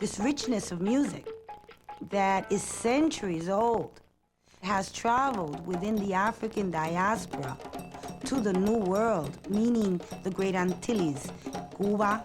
this richness of music that is centuries old has traveled within the African diaspora to the New World, meaning the Great Antilles, Cuba,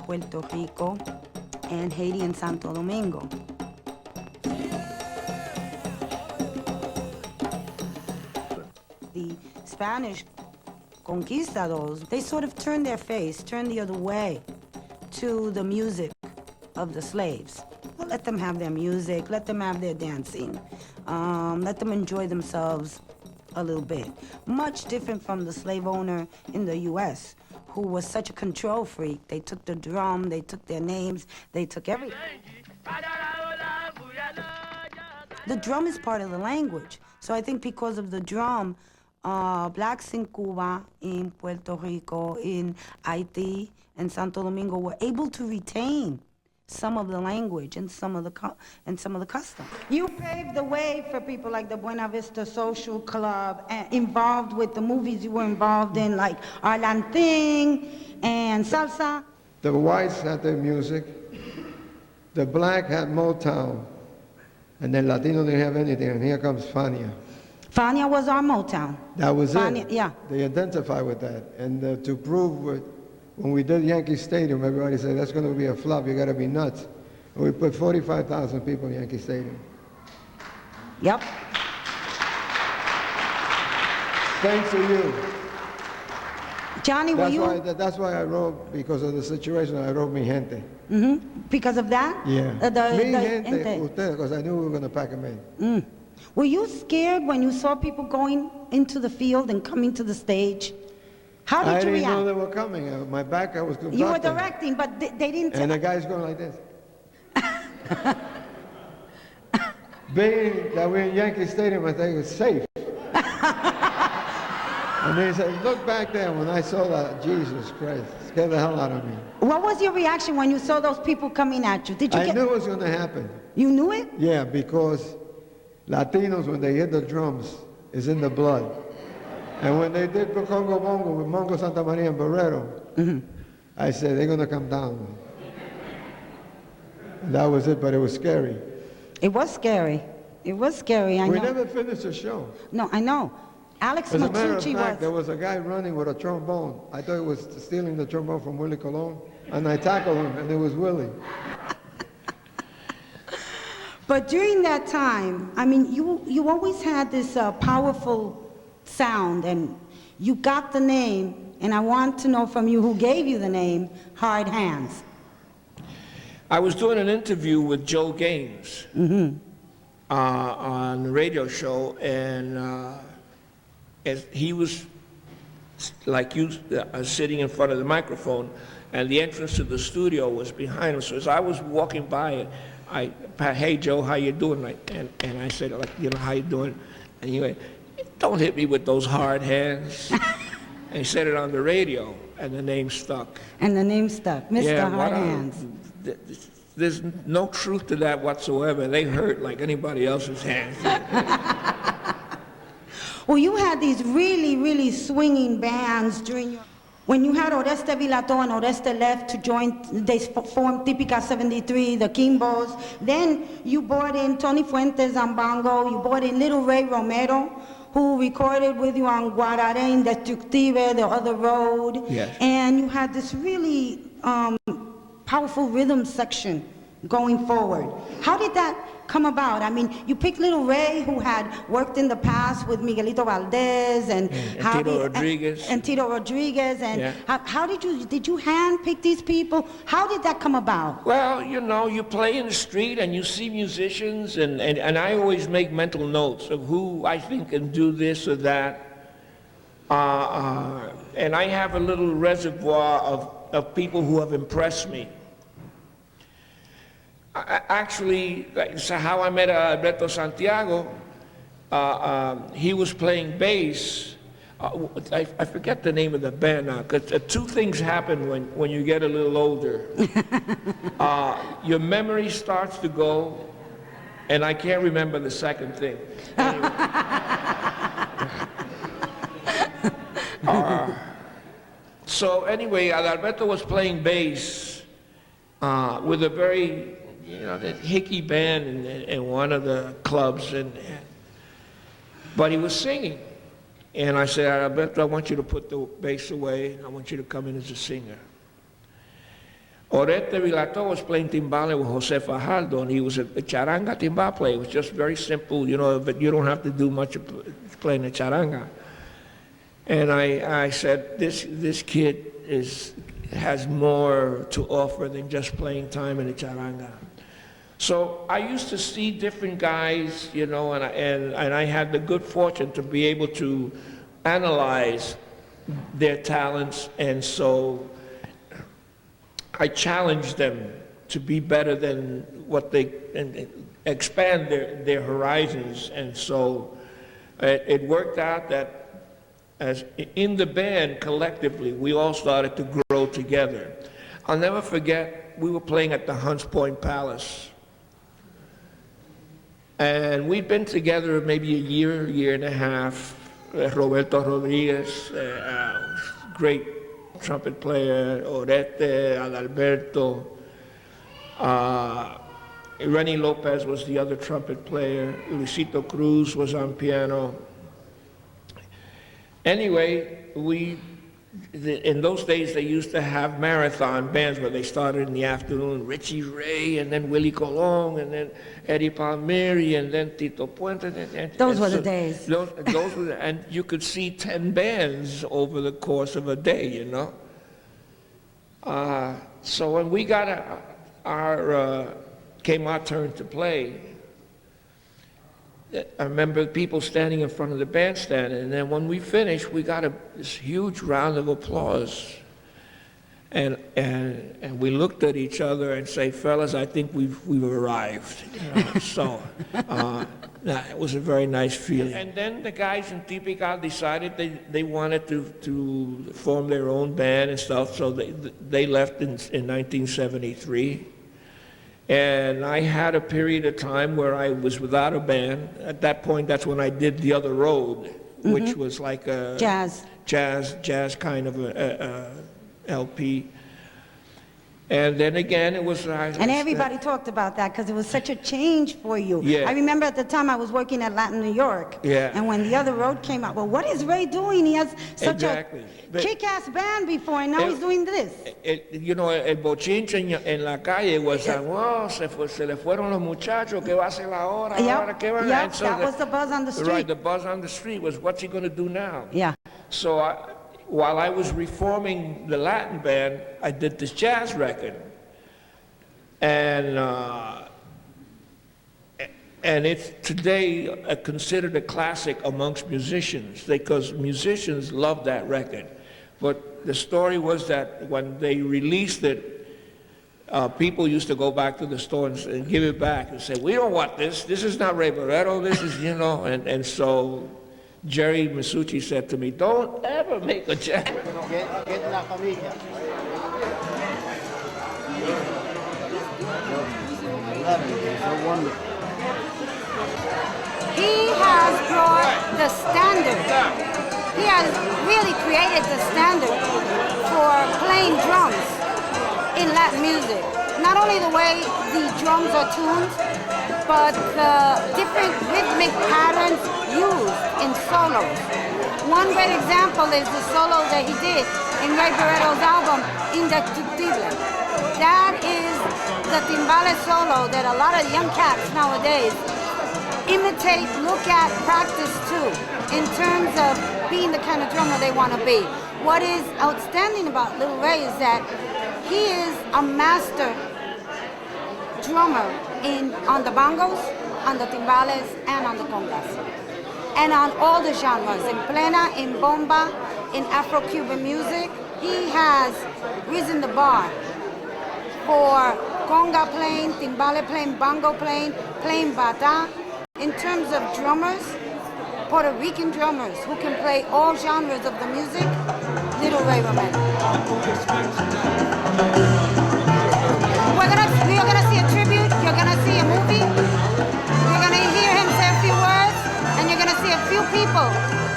Puerto Rico, and Haiti and Santo Domingo. The Spanish conquistadors, they sort of turned their face, turned the other way to the music of the slaves. Well, let them have their music, let them have their dancing, let them enjoy themselves a little bit. Much different from the slave owner in the U.S., who was such a control freak. They took the drum, they took their names, they took everything. The drum is part of the language. So I think because of the drum, blacks in Cuba, in Puerto Rico, in Haiti, and Santo Domingo were able to retain some of the language and some of the customs. You paved the way for people like the Buena Vista Social Club, involved with the movies you were involved in, like Hablando and Salsa. The whites had their music, the black had Motown, and the Latino didn't have anything, and here comes Fania. Fania was our Motown. That was Fania, it. Yeah. They identify with that, and to prove when we did Yankee Stadium, everybody said, that's going to be a flop, you got to be nuts. And we put 45,000 people in Yankee Stadium. Yep. Thanks to you. Johnny, That's why I wrote, because of the situation, I wrote Mi Gente. Mm-hmm. Because of that? Yeah. Mi Gente, usted, because I knew we were going to pack them in. Were you scared when you saw people going into the field and coming to the stage? How did you react? I didn't know they were coming. My back, I was conducting. You were directing, but they didn't. And the guy's going like this. Being that we're in Yankee Stadium, I think it was safe. And they said, look back there. When I saw that, Jesus Christ, scared the hell out of me. What was your reaction when you saw those people coming at you? I knew it was going to happen. You knew it? Yeah, because Latinos, when they hit the drums, is in the blood. And when they did the Congo Bongo with Mongo Santa Maria and Barretto, I said, they're going to come down. And that was it, but it was scary. It was scary. It was scary, I know. We never finished the show. No, I know. Alex As a matter of Matucci fact, there was a guy running with a trombone. I thought he was stealing the trombone from Willie Colon, and I tackled him, and it was Willie. But during that time, I mean, you always had this powerful sound, and you got the name, and I want to know from you who gave you the name Hard Hands. I was doing an interview with Joe Gaines on the radio show, and as he was like you, sitting in front of the microphone, and the entrance to the studio was behind him. So as I was walking by, hey Joe, how you doing? And I said, like, you know, how you doing? And he went, don't hit me with those hard hands. And he said it on the radio, and the name stuck. And the name stuck, Mr. Hard Hands. There's no truth to that whatsoever. They hurt like anybody else's hands. Well, you had these really, really swinging bands during your... When you had Oreste Vilato and Oreste left to join, they formed Típica 73, the Kimbos. Then you brought in Tony Fuentes on bongo. You brought in little Ray Romero, who recorded with you on Guarare Indestructible, The Other Road. Yes. And you had this really powerful rhythm section going forward. How did that come about? I mean, you picked little Ray, who had worked in the past with Miguelito Valdez and Tito Rodriguez. And Tito Rodriguez. And yeah. how did you handpick these people? How did that come about? Well, you know, you play in the street and you see musicians, and I always make mental notes of who I think can do this or that. And I have a little reservoir of people who have impressed me. Actually, so how I met Alberto Santiago, he was playing bass. I forget the name of the band now, because two things happen when you get a little older. Your memory starts to go, and I can't remember the second thing. Anyway. So anyway, Alberto was playing bass with a very the hickey band in one of the clubs, but he was singing. And I said, Alberto, I want you to put the bass away. I want you to come in as a singer. Orete Vilato was playing timbale with Jose Fajardo, and he was a charanga timbal player. It was just very simple, but you don't have to do much of playing the charanga. And I said, this kid has more to offer than just playing time in the charanga. So I used to see different guys, and I had the good fortune to be able to analyze their talents, and so I challenged them to be better than what and expand their horizons. And so it worked out that as in the band collectively, we all started to grow together. I'll never forget, we were playing at the Hunts Point Palace. And we'd been together maybe a year and a half. Roberto Rodriguez, great trumpet player, Orete, Adalberto. Renny Lopez was the other trumpet player. Luisito Cruz was on piano. Anyway, in those days they used to have marathon bands where they started in the afternoon, Richie Ray, and then Willie Colon, and then Eddie Palmieri, and then Tito Puente. Those were the days. Those were, and you could see 10 bands over the course of a day, So when we got came our turn to play, I remember people standing in front of the bandstand, and then when we finished, we got this huge round of applause. And we looked at each other and say, fellas, I think we've arrived. So it was a very nice feeling. And then the guys in Tipical decided they wanted to form their own band and stuff, so they left in 1973. And I had a period of time where I was without a band. At that point, that's when I did The Other Road, which was like a jazz kind of a LP. And then again, it was... And everybody talked about that because it was such a change for you. Yeah. I remember at the time I was working at Latin New York. Yeah. And when The Other Road came out, well, what is Ray doing? He has such Exactly. a kick-ass band before, and now he's doing this. El bochinche en la calle was, se le fueron los muchachos, ¿qué va a hacer ahora? Yep, ¿Qué va a yep, hacer? that was the buzz on the street. Right, the buzz on the street was, what's he going to do now? Yeah. So while I was reforming the Latin band, I did this jazz record. And it's today considered a classic amongst musicians, because musicians love that record. But the story was that when they released it, people used to go back to the store and give it back and say, we don't want this. This is not Ray Barretto. This is, and so Jerry Masucci said to me, don't ever make a jazz record. Get la familia. So wonderful. He has brought the standard. He has really created the standard for playing drums in Latin music. Not only the way the drums are tuned, but the different rhythmic patterns used in solos. One great example is the solo that he did in Ray Barretto's album, Indestructible. That is the timbale solo that a lot of young cats nowadays imitate, look at, practice too, in terms of being the kind of drummer they want to be. What is outstanding about Little Ray is that he is a master drummer on the bongos, on the timbales, and on the congas. And on all the genres, in plena, in bomba, in Afro-Cuban music, he has risen the bar for conga playing, timbale playing, bongo playing bata. In terms of drummers, Puerto Rican drummers who can play all genres of the music, Little Ray Romero. You're gonna see a tribute, you're gonna see a movie, you're gonna hear him say a few words, and you're gonna see a few people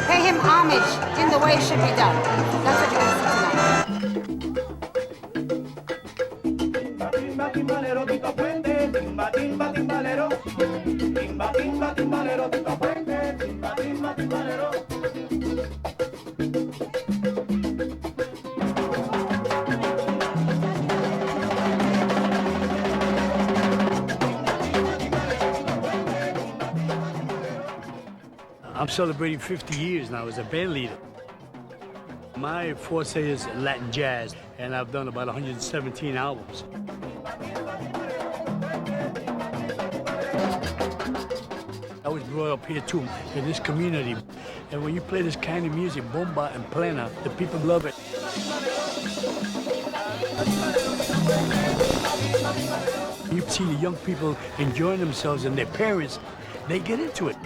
pay him homage in the way it should be done. That's what you're gonna see tonight. I'm celebrating 50 years now as a band leader. My forte is Latin jazz, and I've done about 117 albums. I was brought up here too, in this community. And when you play this kind of music, bomba and plena, the people love it. You see the young people enjoying themselves and their parents, they get into it.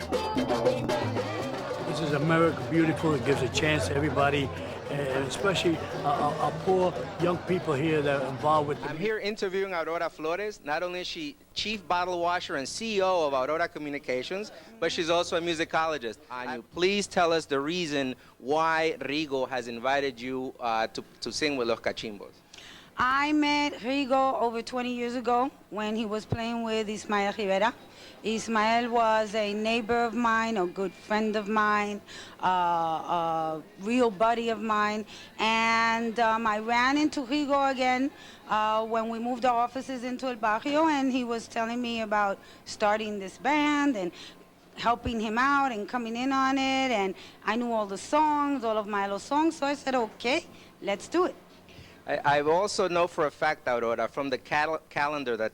This is America Beautiful. It gives a chance to everybody, and especially our poor young people here that are involved with. I'm here interviewing Aurora Flores. Not only is she chief bottle washer and CEO of Aurora Communications, but she's also a musicologist. Can you please tell us the reason why Rigo has invited you to sing with Los Cachimbos? I met Rigo over 20 years ago when he was playing with Ismael Rivera. Ismael was a neighbor of mine, a good friend of mine, a real buddy of mine. And I ran into Rigo again when we moved our offices into El Barrio, and he was telling me about starting this band and helping him out and coming in on it. And I knew all the songs, all of Maelo's songs, so I said, okay, let's do it. I also know for a fact, Aurora, from the calendar that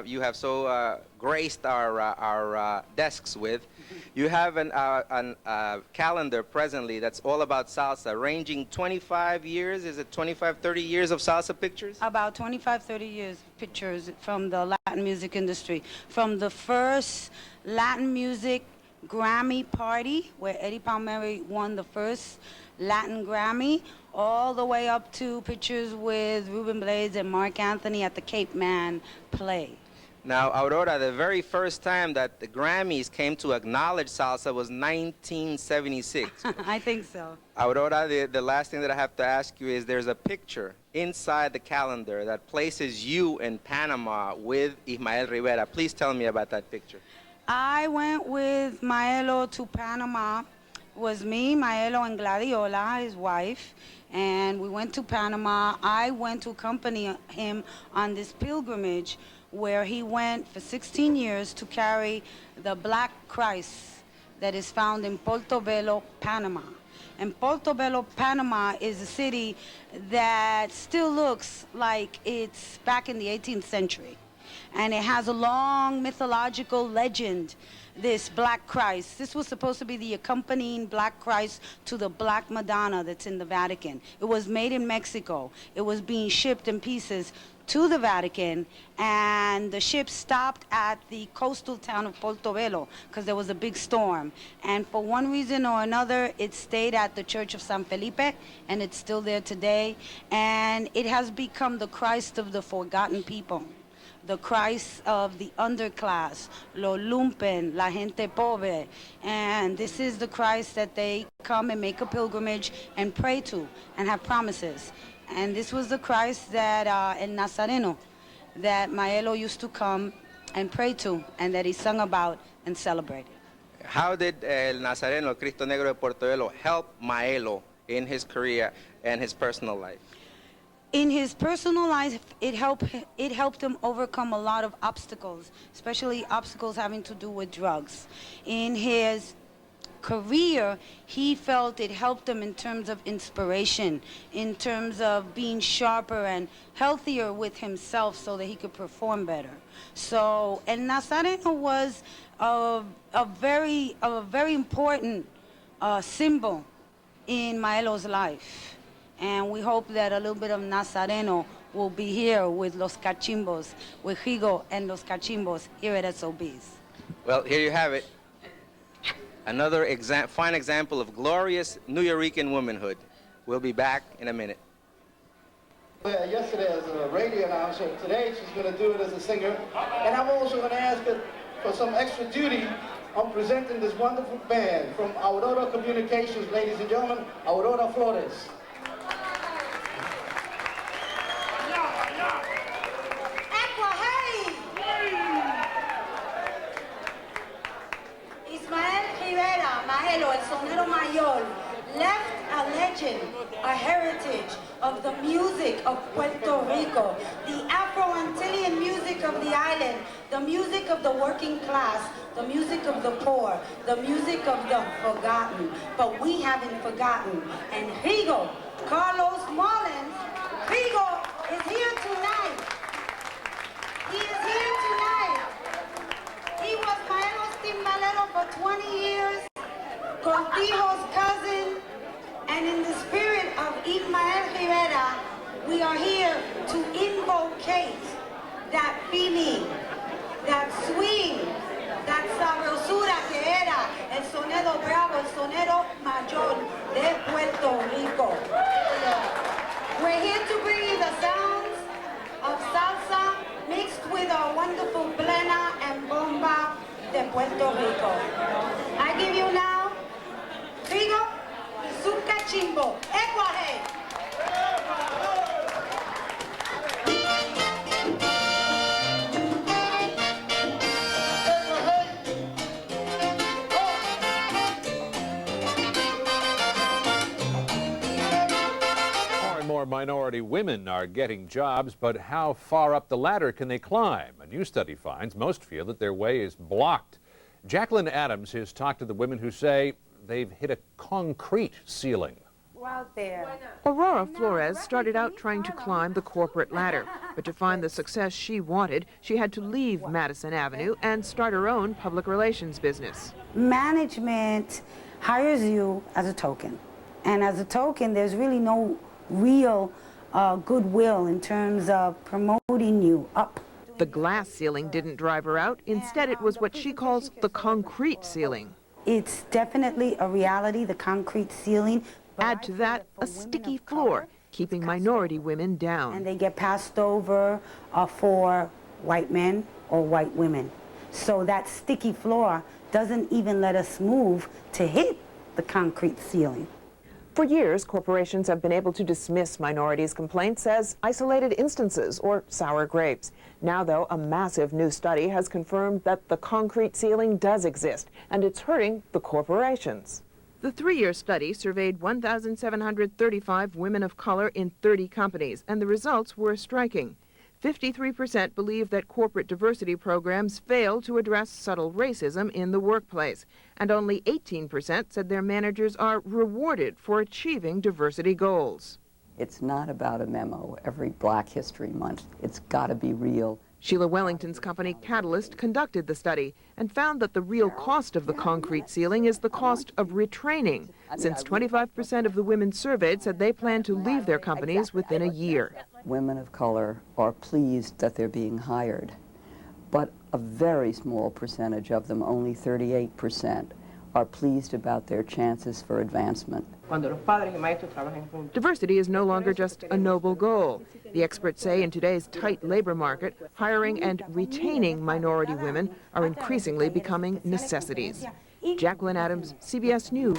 you have so graced our desks with, you have a calendar presently that's all about salsa, ranging 25 years, is it 25, 30 years of salsa pictures? About 25, 30 years pictures from the Latin music industry. From the first Latin music Grammy party, where Eddie Palmieri won the first Latin Grammy, all the way up to pictures with Ruben Blades and Mark Anthony at the Cape Man play. Now, Aurora, the very first time that the Grammys came to acknowledge salsa was 1976. I think so. Aurora, the last thing that I have to ask you is there's a picture inside the calendar that places you in Panama with Ismael Rivera. Please tell me about that picture. I went with Maelo to Panama. It was me, Maelo, and Gladiola, his wife, and we went to Panama. I went to accompany him on this pilgrimage where he went for 16 years to carry the Black Christ that is found in Portobello, Panama. And Portobello, Panama is a city that still looks like it's back in the 18th century. And it has a long mythological legend, this Black Christ. This was supposed to be the accompanying Black Christ to the Black Madonna that's in the Vatican. It was made in Mexico. It was being shipped in pieces to the Vatican, and the ship stopped at the coastal town of Portobello because there was a big storm. And for one reason or another, it stayed at the Church of San Felipe, and it's still there today. And it has become the Christ of the forgotten people, the Christ of the underclass, lo lumpen, la gente pobre. And this is the Christ that they come and make a pilgrimage and pray to and have promises. And this was the Christ that El Nazareno, that Maelo used to come and pray to, and that he sung about and celebrated. How did El Nazareno, el Cristo Negro de Portobello, help Maelo in his career and his personal life? In his personal life, it helped him overcome a lot of obstacles, especially obstacles having to do with drugs. In his career, he felt it helped him in terms of inspiration, in terms of being sharper and healthier with himself so that he could perform better. So El Nazareno was a very important symbol in Maelo's life. And we hope that a little bit of Nazareno will be here with Los Cachimbos, with Rigo and Los Cachimbos here at SOBs. Well, here you have it. Another fine example of glorious Nuyorican womanhood. We'll be back in a minute. Yesterday as a radio announcer, today she's going to do it as a singer. And I'm also going to ask her for some extra duty on presenting this wonderful band from Aurora Communications, ladies and gentlemen, Aurora Flores. Ismael Rivera, Maelo, el sonero mayor, left a legend, a heritage of the music of Puerto Rico, the Afro-Antillean music of the island, the music of the working class, the music of the poor, the music of the forgotten. But we haven't forgotten. And Rigo, Carlos Mullins, Rigo is here tonight. He is here tonight. He was Maelo's timbalero for 20 years, Cortijo's cousin, and in the spirit of Ismael Rivera, we are here to invocate that feeling, that swing, that sabrosura que era el sonido bravo, el sonido mayor de Puerto Rico. We're here to bring you the sounds of salsa mixed with our wonderful plena and bomba de Puerto Rico. I give you now, Rigo, su cachimbo, Ecuaje. More minority women are getting jobs, but how far up the ladder can they climb? A new study finds most feel that their way is blocked. Jacqueline Adams has talked to the women who say they've hit a concrete ceiling. Aurora Flores started out trying to climb the corporate ladder, but to find the success she wanted, she had to leave Madison Avenue and start her own public relations business. Management hires you as a token, and as a token, there's really no real goodwill in terms of promoting you up. The glass ceiling didn't drive her out. Instead, it was what she calls the concrete ceiling. It's definitely a reality, the concrete ceiling. Add to that a sticky floor, keeping minority women down. And they get passed over for white men or white women. So that sticky floor doesn't even let us move to hit the concrete ceiling. For years, corporations have been able to dismiss minorities' complaints as isolated instances or sour grapes. Now, though, a massive new study has confirmed that the concrete ceiling does exist, and it's hurting the corporations. The 3-year study surveyed 1,735 women of color in 30 companies, and the results were striking. 53% believe that corporate diversity programs fail to address subtle racism in the workplace, and only 18% said their managers are rewarded for achieving diversity goals. It's not about a memo every Black History Month. It's got to be real. Sheila Wellington's company Catalyst conducted the study and found that the real cost of the concrete ceiling is the cost of retraining, since 25% of the women surveyed said they plan to leave their companies within a year. Women of color are pleased that they're being hired, but a very small percentage of them, only 38%, are pleased about their chances for advancement. Diversity is no longer just a noble goal. The experts say in today's tight labor market, hiring and retaining minority women are increasingly becoming necessities. Jacqueline Adams, CBS News.